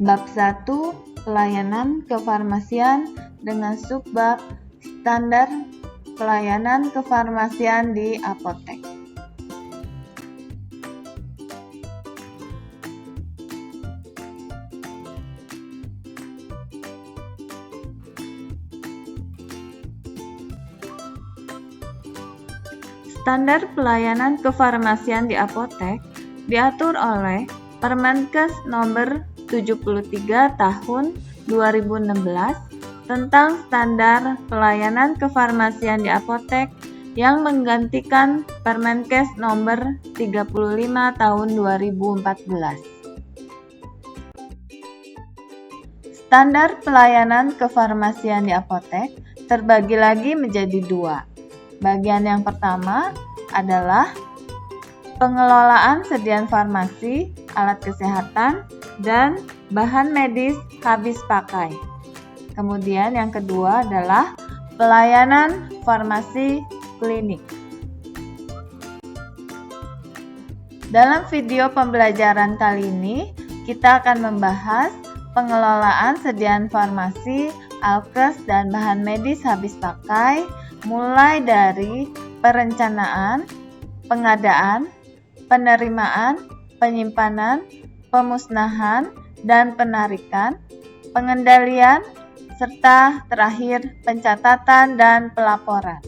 Bab 1 Pelayanan kefarmasian dengan subbab Standar pelayanan kefarmasian di apotek. Standar pelayanan kefarmasian di apotek diatur oleh Permenkes Nomor 73 Tahun 2016 tentang Standar Pelayanan Kefarmasian di Apotek yang menggantikan Permenkes Nomor 35 Tahun 2014. Standar pelayanan kefarmasian di apotek terbagi lagi menjadi dua. Bagian yang pertama adalah pengelolaan sediaan farmasi, alat kesehatan, dan bahan medis habis pakai. Kemudian yang kedua adalah pelayanan farmasi klinik. Dalam video pembelajaran kali ini, kita akan membahas pengelolaan sediaan farmasi, alkes, dan bahan medis habis pakai, mulai dari perencanaan, pengadaan, penerimaan, penyimpanan, pemusnahan, dan penarikan, pengendalian, serta terakhir pencatatan dan pelaporan.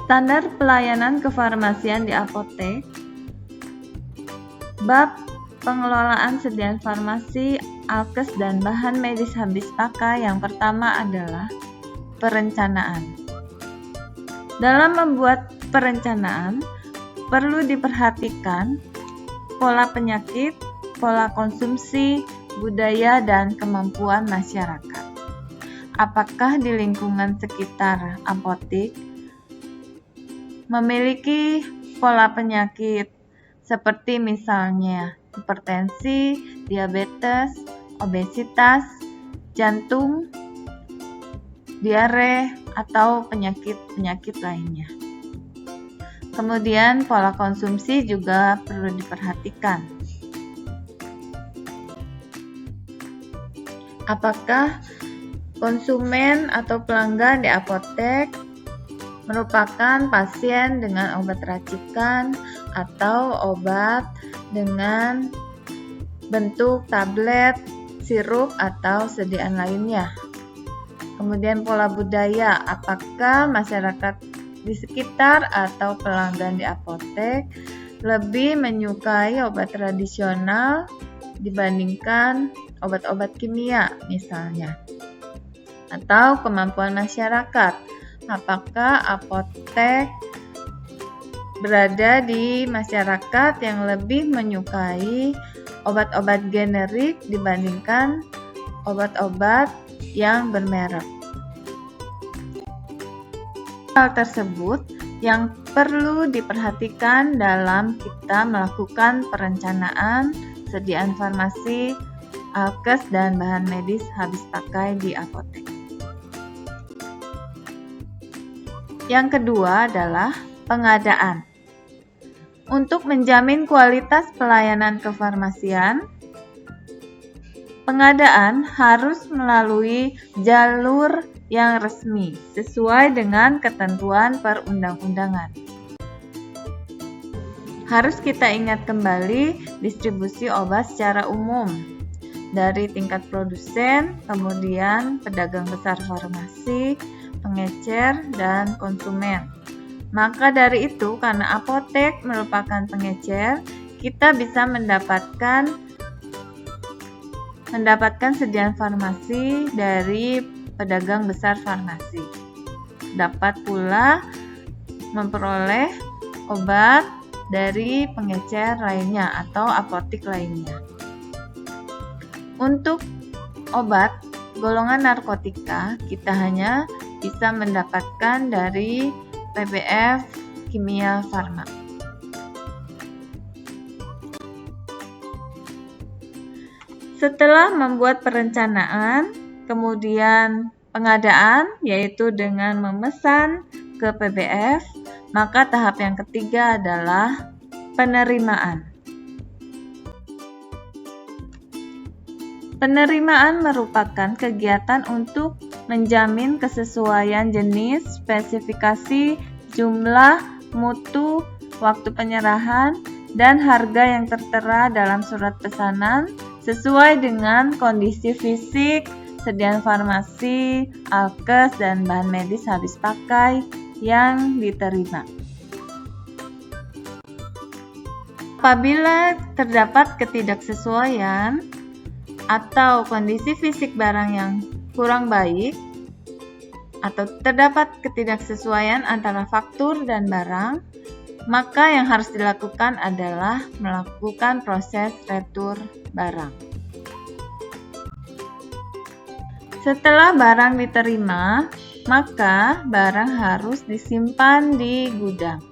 Standar pelayanan kefarmasian di apotek. Bab pengelolaan sediaan farmasi, alkes, dan bahan medis habis pakai yang pertama adalah perencanaan. Dalam membuat perencanaan, perlu diperhatikan pola penyakit, pola konsumsi, budaya, dan kemampuan masyarakat. Apakah di lingkungan sekitar apotek memiliki pola penyakit seperti misalnya hipertensi, diabetes, obesitas, jantung, diare, atau penyakit-penyakit lainnya. Kemudian pola konsumsi juga perlu diperhatikan. Apakah konsumen atau pelanggan di apotek merupakan pasien dengan obat racikan atau obat dengan bentuk tablet, sirup, atau sediaan lainnya. Kemudian pola budaya, apakah masyarakat di sekitar atau pelanggan di apotek lebih menyukai obat tradisional dibandingkan obat-obat kimia misalnya. Atau kemampuan masyarakat, apakah apotek berada di masyarakat yang lebih menyukai obat-obat generik dibandingkan obat-obat yang bermerek. Hal tersebut yang perlu diperhatikan dalam kita melakukan perencanaan sediaan farmasi, alkes, dan bahan medis habis pakai di apotek. Yang kedua adalah pengadaan. Untuk menjamin kualitas pelayanan kefarmasian, pengadaan harus melalui jalur yang resmi sesuai dengan ketentuan perundang-undangan. Harus kita ingat kembali distribusi obat secara umum dari tingkat produsen, kemudian pedagang besar farmasi, pengecer, dan konsumen. Maka dari itu, karena apotek merupakan pengecer, kita bisa mendapatkan sediaan farmasi dari pedagang besar farmasi. Dapat pula memperoleh obat dari pengecer lainnya atau apotek lainnya. Untuk obat golongan narkotika, kita hanya bisa mendapatkan dari PBF Kimia Farma. Setelah membuat perencanaan, kemudian pengadaan, yaitu dengan memesan ke PBF, maka tahap yang ketiga adalah penerimaan. Penerimaan merupakan kegiatan untuk menjamin kesesuaian jenis, spesifikasi, jumlah, mutu, waktu penyerahan, dan harga yang tertera dalam surat pesanan sesuai dengan kondisi fisik, sediaan farmasi, alkes, dan bahan medis habis pakai yang diterima. Apabila terdapat ketidaksesuaian atau kondisi fisik barang yang kurang baik, atau terdapat ketidaksesuaian antara faktur dan barang, maka yang harus dilakukan adalah melakukan proses retur barang. Setelah barang diterima, maka barang harus disimpan di gudang.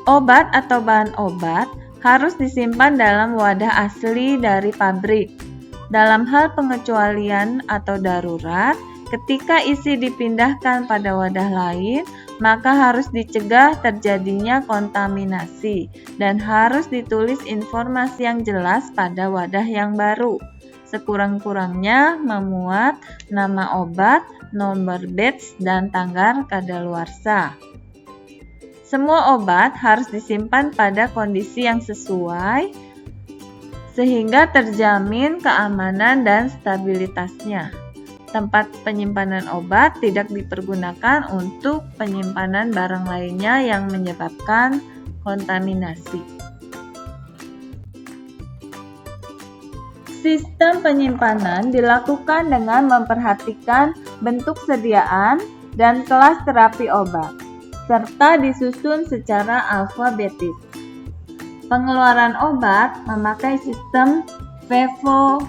Obat atau bahan obat harus disimpan dalam wadah asli dari pabrik. Dalam hal pengecualian atau darurat, ketika isi dipindahkan pada wadah lain, maka harus dicegah terjadinya kontaminasi dan harus ditulis informasi yang jelas pada wadah yang baru. Sekurang-kurangnya memuat nama obat, nomor batch, dan tanggal kadaluarsa. Semua obat harus disimpan pada kondisi yang sesuai sehingga terjamin keamanan dan stabilitasnya. Tempat penyimpanan obat tidak dipergunakan untuk penyimpanan barang lainnya yang menyebabkan kontaminasi. Sistem penyimpanan dilakukan dengan memperhatikan bentuk sediaan dan kelas terapi obat, serta disusun secara alfabetis. Pengeluaran obat memakai sistem FIFO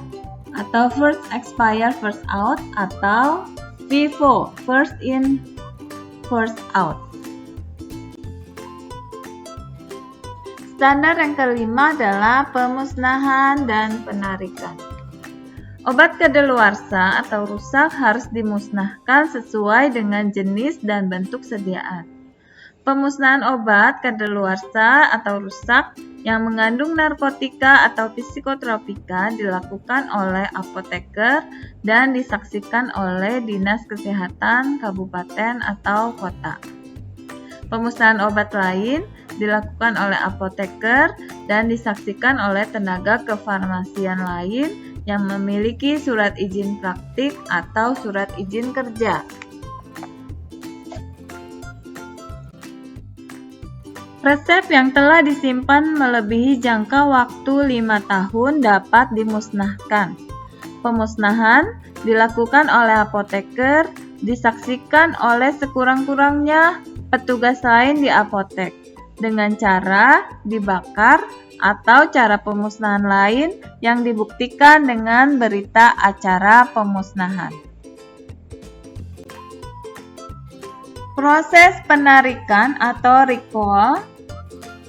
atau First Expire First Out atau FIFO, First In First Out. Standar yang kelima adalah pemusnahan dan penarikan. Obat kadaluarsa atau rusak harus dimusnahkan sesuai dengan jenis dan bentuk sediaan. Pemusnahan obat kadaluarsa atau rusak yang mengandung narkotika atau psikotropika dilakukan oleh apoteker dan disaksikan oleh Dinas Kesehatan Kabupaten atau Kota. Pemusnahan obat lain dilakukan oleh apoteker dan disaksikan oleh tenaga kefarmasian lain yang memiliki surat izin praktik atau surat izin kerja. Resep yang telah disimpan melebihi jangka waktu 5 tahun dapat dimusnahkan. Pemusnahan dilakukan oleh apoteker, disaksikan oleh sekurang-kurangnya petugas lain di apotek dengan cara dibakar atau cara pemusnahan lain yang dibuktikan dengan berita acara pemusnahan. Proses penarikan atau recall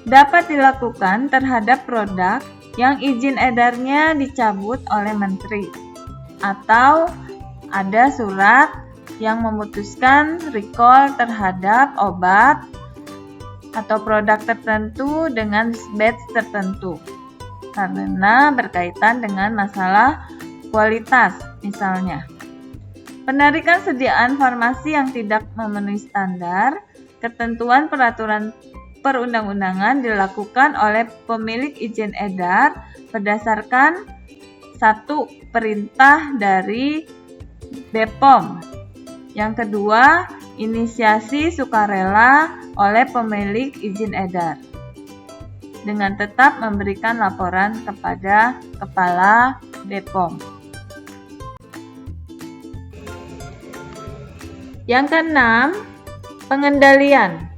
dapat dilakukan terhadap produk yang izin edarnya dicabut oleh menteri atau ada surat yang memutuskan recall terhadap obat atau produk tertentu dengan batch tertentu karena berkaitan dengan masalah kualitas misalnya. Penarikan sediaan farmasi yang tidak memenuhi standar, ketentuan peraturan perundang-undangan dilakukan oleh pemilik izin edar berdasarkan 1. Perintah dari BPOM. Yang kedua, inisiasi sukarela oleh pemilik izin edar dengan tetap memberikan laporan kepada Kepala BPOM. Yang keenam, pengendalian.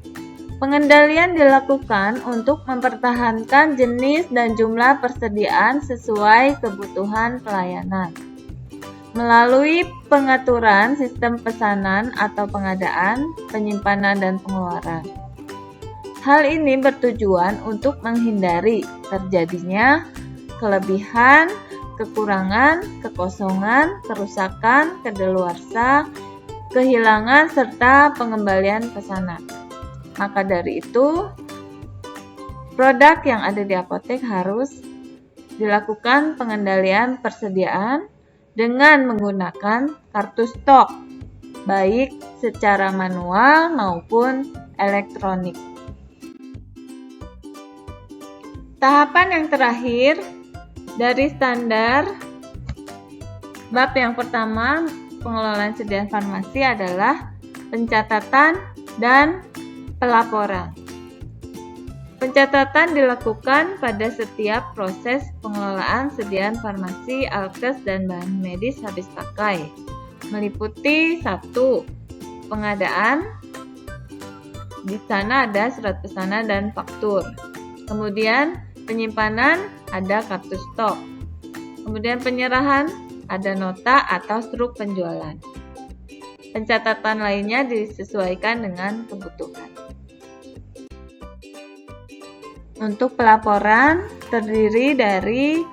Pengendalian dilakukan untuk mempertahankan jenis dan jumlah persediaan sesuai kebutuhan pelayanan. melalui pengaturan sistem pesanan atau pengadaan, penyimpanan, dan pengeluaran. Hal ini bertujuan untuk menghindari terjadinya kelebihan, kekurangan, kekosongan, kerusakan, kedaluarsa, kehilangan, serta pengembalian pesanan. Maka dari itu, produk yang ada di apotek harus dilakukan pengendalian persediaan dengan menggunakan kartu stok, baik secara manual maupun elektronik. Tahapan yang terakhir dari standar bab yang pertama pengelolaan sediaan farmasi adalah pencatatan dan pelaporan. Pencatatan dilakukan pada setiap proses pengelolaan sediaan farmasi, alkes, dan bahan medis habis pakai, meliputi 1. Pengadaan. Di sana ada surat pesanan dan faktur. Kemudian penyimpanan, ada kartu stok. Kemudian penyerahan, ada nota atau struk penjualan. Pencatatan lainnya disesuaikan dengan kebutuhan. Untuk pelaporan terdiri dari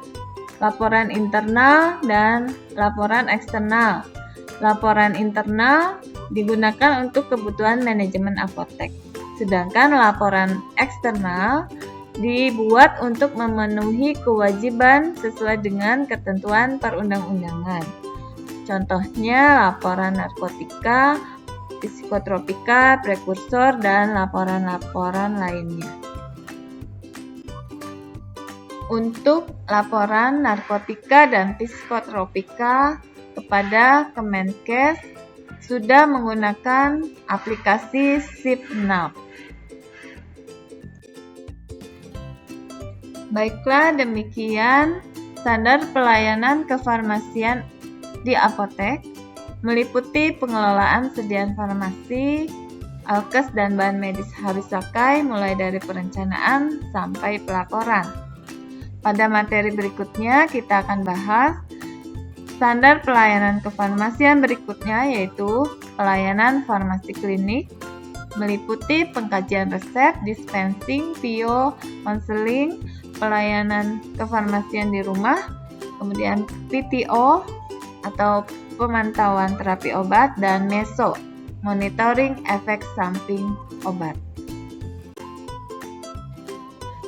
laporan internal dan laporan eksternal. Laporan internal digunakan untuk kebutuhan manajemen apotek, sedangkan laporan eksternal dibuat untuk memenuhi kewajiban sesuai dengan ketentuan perundang-undangan. Contohnya laporan narkotika, psikotropika, prekursor, dan laporan-laporan lainnya. Untuk laporan narkotika dan psikotropika kepada Kemenkes sudah menggunakan aplikasi SIPNAP. Baiklah, demikian standar pelayanan kefarmasian di apotek, meliputi pengelolaan sediaan farmasi, alkes, dan bahan medis habis pakai mulai dari perencanaan sampai pelaporan. Pada materi berikutnya kita akan bahas standar pelayanan kefarmasian berikutnya, yaitu pelayanan farmasi klinik, meliputi pengkajian resep, dispensing, PO, konseling, pelayanan kefarmasian di rumah, kemudian PTO atau pemantauan terapi obat, dan MESO, monitoring efek samping obat.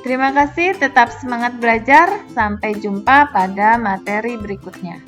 Terima kasih, tetap semangat belajar. Sampai jumpa pada materi berikutnya.